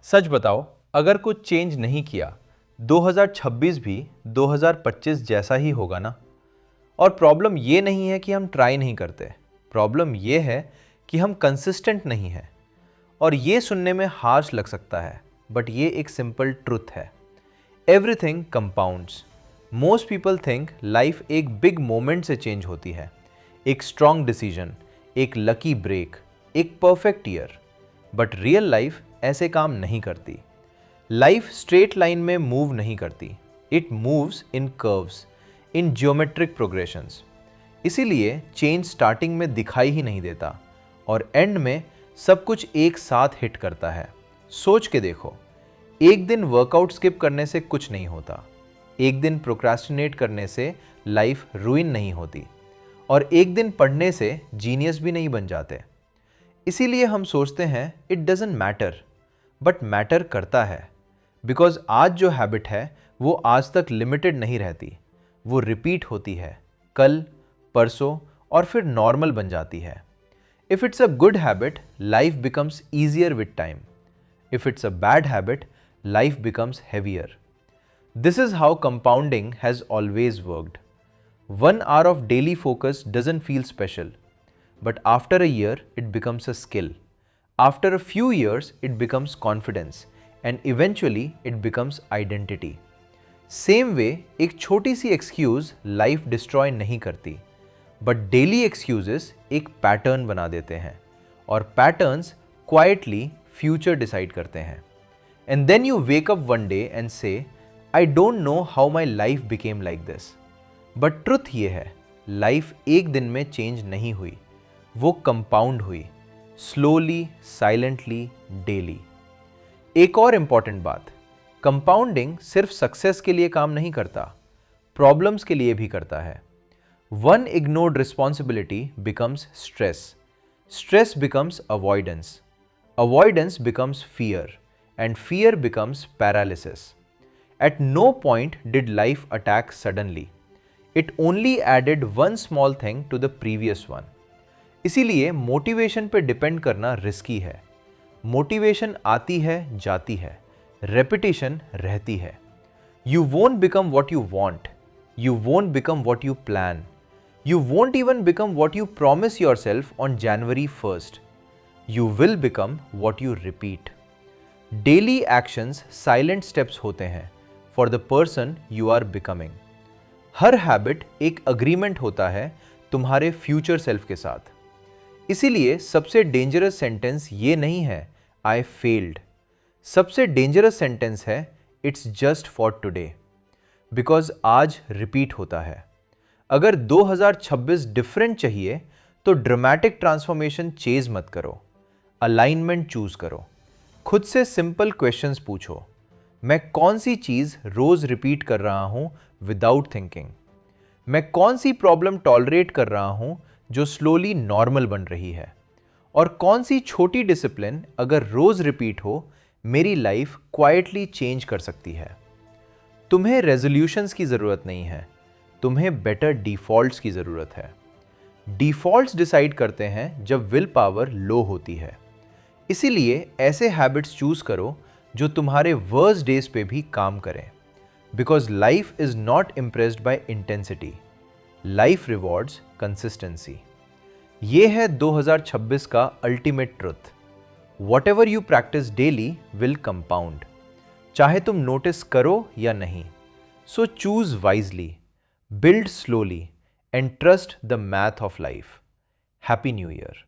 सच बताओ, अगर कुछ चेंज नहीं किया 2026 भी 2025 जैसा ही होगा ना। और प्रॉब्लम ये नहीं है कि हम ट्राई नहीं करते, प्रॉब्लम ये है कि हम कंसिस्टेंट नहीं हैं। और ये सुनने में हार्श लग सकता है, बट ये एक सिंपल ट्रुथ है। Everything compounds. Most people think life एक बिग मोमेंट से चेंज होती है, एक स्ट्रॉन्ग डिसीजन, एक लकी ब्रेक, एक perfect year. But real life ऐसे काम नहीं करती। लाइफ स्ट्रेट लाइन में मूव नहीं करती, it moves in curves, in geometric progressions. इसीलिए चेंज स्टार्टिंग में दिखाई ही नहीं देता और एंड में सब कुछ एक साथ हिट करता है। सोच के देखो, एक दिन वर्कआउट स्किप करने से कुछ नहीं होता, एक दिन प्रोक्रास्टिनेट करने से लाइफ रूइन नहीं होती, और एक दिन पढ़ने से जीनियस भी नहीं बन जाते। इसीलिए हम सोचते हैं it doesn't matter, but matter करता है। बिकॉज आज जो हैबिट है वो आज तक लिमिटेड नहीं रहती, वो रिपीट होती है, कल, परसों और फिर नॉर्मल बन जाती है। If it's a good habit, life becomes easier with time. If it's a bad habit, life becomes heavier. This is how compounding has always worked. 1 hour of daily focus doesn't feel special, but after a year it becomes a skill. After a few years it becomes confidence, and eventually it becomes identity. Same way, एक छोटी सी excuse life destroy नहीं करती, but daily excuses एक pattern बना देते हैं, और patterns quietly future decide करते हैं। And then you wake up one day and say, I don't know how my life became like this. But truth ये है, लाइफ एक दिन में चेंज नहीं हुई, वो कंपाउंड हुई, स्लोली, साइलेंटली, डेली। एक और इंपॉर्टेंट बात, कंपाउंडिंग सिर्फ सक्सेस के लिए काम नहीं करता, प्रॉब्लम्स के लिए भी करता है। One ignored responsibility becomes stress, stress becomes avoidance, avoidance becomes fear, and fear becomes paralysis. At no point did life attack suddenly, it only added one small thing to the previous one. इसीलिए motivation पे depend करना risky है। Motivation आती है, जाती है, repetition रहती है। You won't become what you want, you won't become what you plan, you won't even become what you promise your self on January 1st. You will become what you repeat. Daily actions silent steps होते हैं for the person you are becoming. हर habit एक agreement होता है तुम्हारे future self के साथ। इसीलिए सबसे डेंजरस सेंटेंस ये नहीं है आई फेल्ड, सबसे डेंजरस सेंटेंस है it's just for today. Because आज रिपीट होता है। अगर 2026 डिफरेंट चाहिए तो ड्रामेटिक ट्रांसफॉर्मेशन चेज मत करो, अलाइनमेंट चूज करो। खुद से सिंपल क्वेश्चंस पूछो, मैं कौन सी चीज रोज रिपीट कर रहा हूं विदाउट थिंकिंग? मैं कौन सी प्रॉब्लम टॉलरेट कर रहा हूं जो स्लोली नॉर्मल बन रही है? और कौन सी छोटी डिसिप्लिन अगर रोज रिपीट हो मेरी लाइफ क्वाइटली चेंज कर सकती है? तुम्हें रेजोल्यूशंस की जरूरत नहीं है, तुम्हें बेटर डिफॉल्ट्स की जरूरत है। डिफॉल्ट्स डिसाइड करते हैं जब विल पावर लो होती है। इसीलिए ऐसे हैबिट्स चूज करो जो तुम्हारे वर्स्ट डेज पे भी काम करें। Because life is not impressed by intensity, life rewards consistency. ये है 2026 का ultimate truth. What ever you practice daily will compound, चाहे तुम नोटिस करो या नहीं। So choose wisely, build slowly, and trust the math of life. Happy new year.